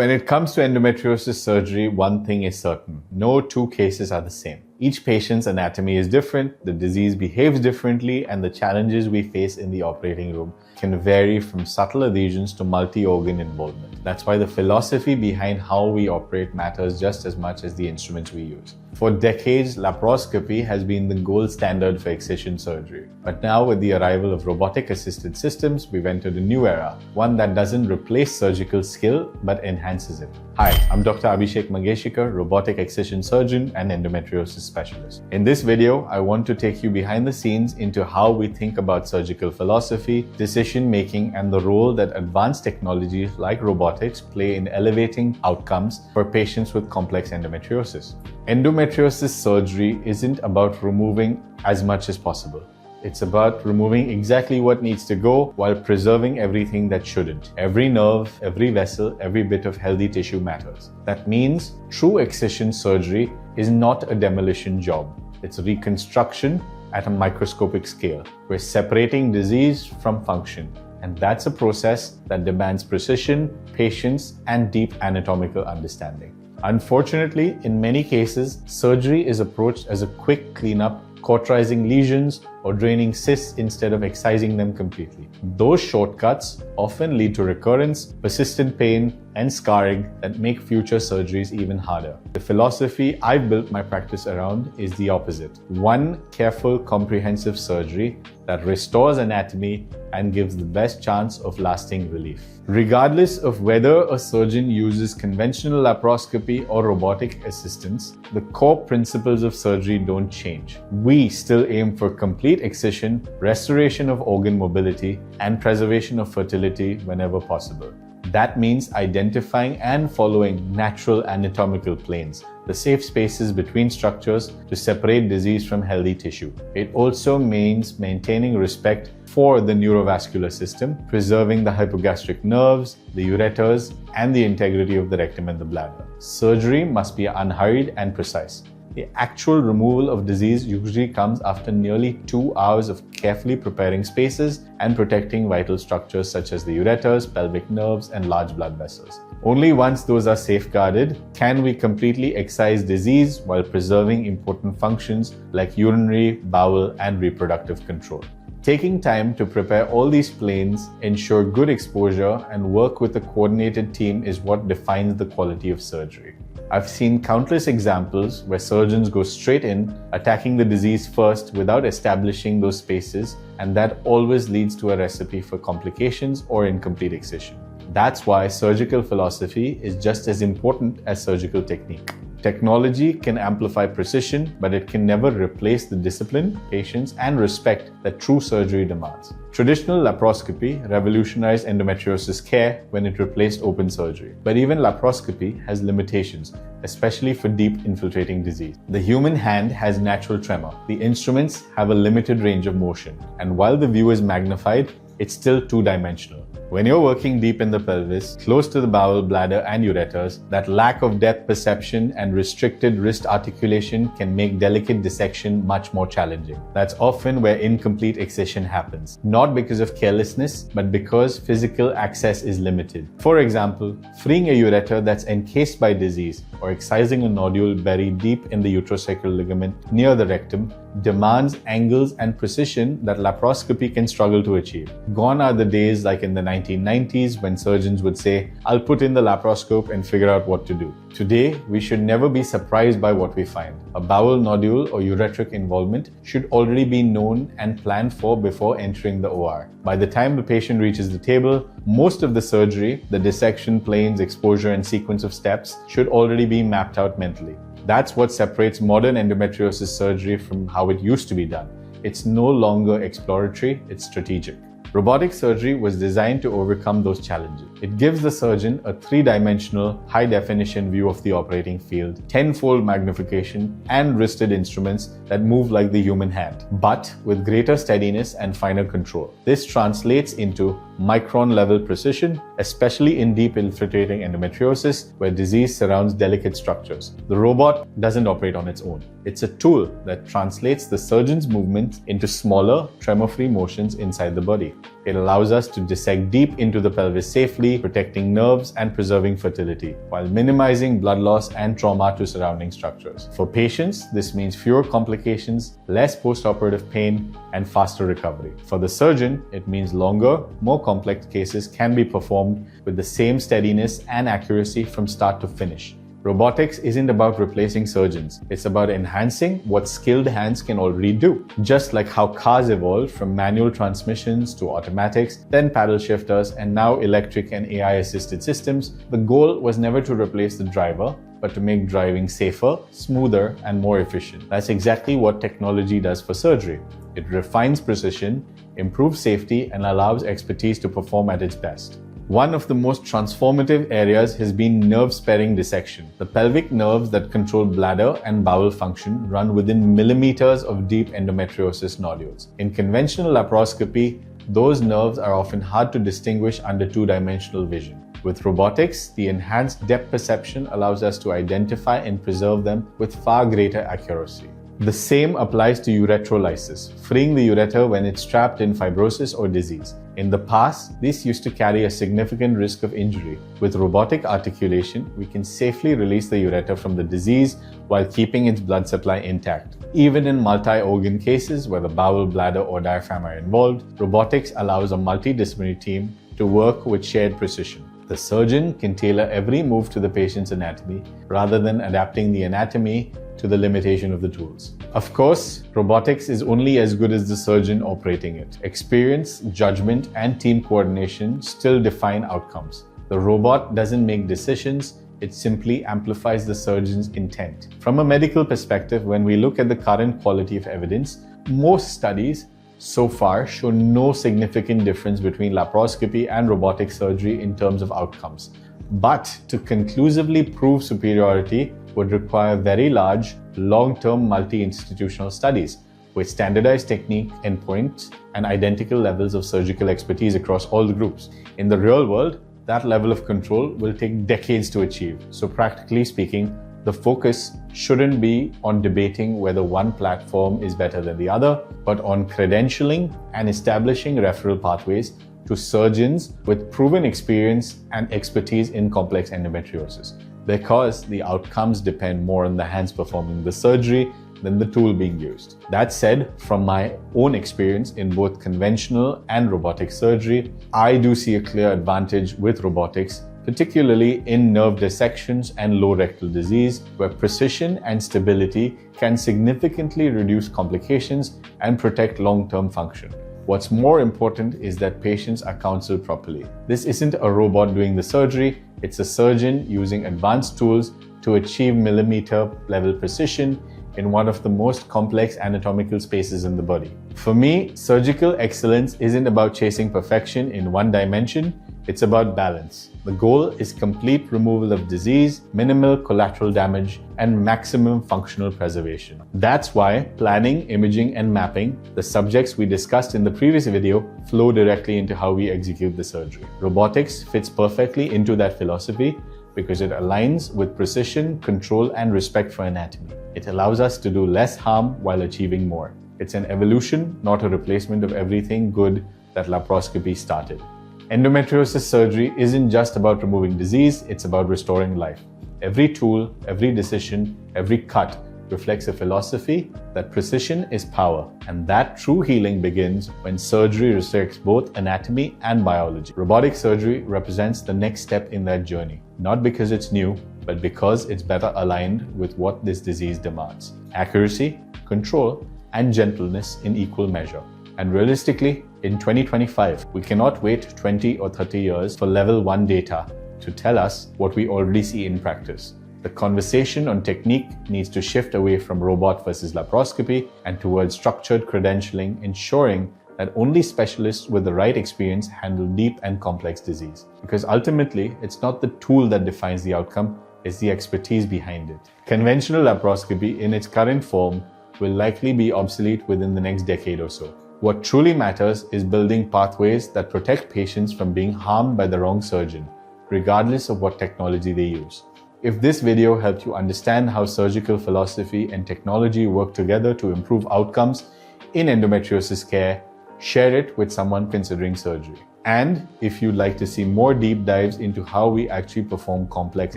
When it comes to endometriosis surgery, one thing is certain. No two cases are the same. Each patient's anatomy is different, the disease behaves differently, and the challenges we face in the operating room can vary from subtle adhesions to multi-organ involvement. That's why the philosophy behind how we operate matters just as much as the instruments we use. For decades, laparoscopy has been the gold standard for excision surgery. But now, with the arrival of robotic-assisted systems, we've entered a new era, one that doesn't replace surgical skill but enhances it. Hi, I'm Dr. Abhishek Mangeshikar, robotic excision surgeon and endometriosis specialist. In this video, I want to take you behind the scenes into how we think about surgical philosophy, decision-making, and the role that advanced technologies like robotics play in elevating outcomes for patients with complex endometriosis. Endometriosis surgery isn't about removing as much as possible. It's about removing exactly what needs to go while preserving everything that shouldn't. Every nerve, every vessel, every bit of healthy tissue matters. That means true excision surgery is not a demolition job. It's a reconstruction at a microscopic scale. We're separating disease from function. And that's a process that demands precision, patience, and deep anatomical understanding. Unfortunately, in many cases, surgery is approached as a quick cleanup, cauterizing lesions or draining cysts instead of excising them completely. Those shortcuts often lead to recurrence, persistent pain, and scarring that make future surgeries even harder. The philosophy I've built my practice around is the opposite. One careful, comprehensive surgery that restores anatomy and gives the best chance of lasting relief. Regardless of whether a surgeon uses conventional laparoscopy or robotic assistance, the core principles of surgery don't change. We still aim for complete excision, restoration of organ mobility, and preservation of fertility whenever possible. That means identifying and following natural anatomical planes, the safe spaces between structures to separate disease from healthy tissue. It also means maintaining respect for the neurovascular system, preserving the hypogastric nerves, the ureters, and the integrity of the rectum and the bladder. Surgery must be unhurried and precise. The actual removal of disease usually comes after nearly 2 hours of carefully preparing spaces and protecting vital structures such as the ureters, pelvic nerves, and large blood vessels. Only once those are safeguarded can we completely excise disease while preserving important functions like urinary, bowel, and reproductive control. Taking time to prepare all these planes, ensure good exposure, and work with a coordinated team is what defines the quality of surgery. I've seen countless examples where surgeons go straight in, attacking the disease first without establishing those spaces, and that always leads to a recipe for complications or incomplete excision. That's why surgical philosophy is just as important as surgical technique. Technology can amplify precision, but it can never replace the discipline, patience, and respect that true surgery demands. Traditional laparoscopy revolutionized endometriosis care when it replaced open surgery. But even laparoscopy has limitations, especially for deep infiltrating disease. The human hand has natural tremor. The instruments have a limited range of motion. And while the view is magnified, it's still two-dimensional. When you're working deep in the pelvis, close to the bowel, bladder, and ureters, that lack of depth perception and restricted wrist articulation can make delicate dissection much more challenging. That's often where incomplete excision happens, not because of carelessness, but because physical access is limited. For example, freeing a ureter that's encased by disease or excising a nodule buried deep in the uterosacral ligament near the rectum demands angles and precision that laparoscopy can struggle to achieve. Gone are the days like in the 1990s when surgeons would say, "I'll put in the laparoscope and figure out what to do." Today, we should never be surprised by what we find. A bowel nodule or ureteric involvement should already be known and planned for before entering the OR. By the time the patient reaches the table, most of the surgery, the dissection, planes, exposure, and sequence of steps should already be mapped out mentally. That's what separates modern endometriosis surgery from how it used to be done. It's no longer exploratory, it's strategic. Robotic surgery was designed to overcome those challenges. It gives the surgeon a three-dimensional, high-definition view of the operating field, tenfold magnification, and wristed instruments that move like the human hand, but with greater steadiness and finer control. This translates into micron-level precision, especially in deep infiltrating endometriosis, where disease surrounds delicate structures. The robot doesn't operate on its own. It's a tool that translates the surgeon's movements into smaller, tremor-free motions inside the body. It allows us to dissect deep into the pelvis safely, protecting nerves and preserving fertility, while minimizing blood loss and trauma to surrounding structures. For patients, this means fewer complications, less post-operative pain, and faster recovery. For the surgeon, it means longer, more complex cases can be performed with the same steadiness and accuracy from start to finish. Robotics isn't about replacing surgeons. It's about enhancing what skilled hands can already do. Just like how cars evolved from manual transmissions to automatics, then paddle shifters, and now electric and AI-assisted systems, the goal was never to replace the driver, but to make driving safer, smoother, and more efficient. That's exactly what technology does for surgery. It refines precision, improves safety, and allows expertise to perform at its best. One of the most transformative areas has been nerve-sparing dissection. The pelvic nerves that control bladder and bowel function run within millimeters of deep endometriosis nodules. In conventional laparoscopy, those nerves are often hard to distinguish under two-dimensional vision. With robotics, the enhanced depth perception allows us to identify and preserve them with far greater accuracy. The same applies to ureterolysis, freeing the ureter when it's trapped in fibrosis or disease. In the past, this used to carry a significant risk of injury. With robotic articulation, we can safely release the ureter from the disease while keeping its blood supply intact. Even in multi-organ cases where the bowel, bladder, or diaphragm are involved, robotics allows a multidisciplinary team to work with shared precision. The surgeon can tailor every move to the patient's anatomy rather than adapting the anatomy to the limitation of the tools. Of course, robotics is only as good as the surgeon operating it. Experience, judgment, and team coordination still define outcomes. The robot doesn't make decisions, it simply amplifies the surgeon's intent. From a medical perspective, when we look at the current quality of evidence, most studies so far show no significant difference between laparoscopy and robotic surgery in terms of outcomes. But to conclusively prove superiority would require very large, long-term multi-institutional studies with standardized technique, endpoints, and identical levels of surgical expertise across all the groups. In the real world, that level of control will take decades to achieve. So practically speaking, the focus shouldn't be on debating whether one platform is better than the other, but on credentialing and establishing referral pathways to surgeons with proven experience and expertise in complex endometriosis, because the outcomes depend more on the hands performing the surgery than the tool being used. That said, from my own experience in both conventional and robotic surgery, I do see a clear advantage with robotics, particularly in nerve dissections and low rectal disease, where precision and stability can significantly reduce complications and protect long-term function. What's more important is that patients are counseled properly. This isn't a robot doing the surgery, it's a surgeon using advanced tools to achieve millimeter-level precision in one of the most complex anatomical spaces in the body. For me, surgical excellence isn't about chasing perfection in one dimension, it's about balance. The goal is complete removal of disease, minimal collateral damage, and maximum functional preservation. That's why planning, imaging, and mapping, the subjects we discussed in the previous video, flow directly into how we execute the surgery. Robotics fits perfectly into that philosophy because it aligns with precision, control, and respect for anatomy. It allows us to do less harm while achieving more. It's an evolution, not a replacement of everything good that laparoscopy started. Endometriosis surgery isn't just about removing disease, it's about restoring life. Every tool, every decision, every cut reflects a philosophy that precision is power, and that true healing begins when surgery respects both anatomy and biology. Robotic surgery represents the next step in that journey, not because it's new, but because it's better aligned with what this disease demands: accuracy, control, and gentleness in equal measure. And realistically, in 2025, we cannot wait 20 or 30 years for level 1 data to tell us what we already see in practice. The conversation on technique needs to shift away from robot versus laparoscopy and towards structured credentialing, ensuring that only specialists with the right experience handle deep and complex disease. Because ultimately, it's not the tool that defines the outcome, it's the expertise behind it. Conventional laparoscopy in its current form will likely be obsolete within the next decade or so. What truly matters is building pathways that protect patients from being harmed by the wrong surgeon, regardless of what technology they use. If this video helped you understand how surgical philosophy and technology work together to improve outcomes in endometriosis care, share it with someone considering surgery. And if you'd like to see more deep dives into how we actually perform complex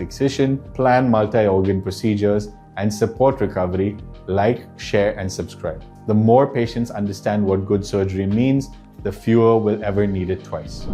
excision, plan multi-organ procedures, and support recovery, like, share, and subscribe. The more patients understand what good surgery means, the fewer will ever need it twice.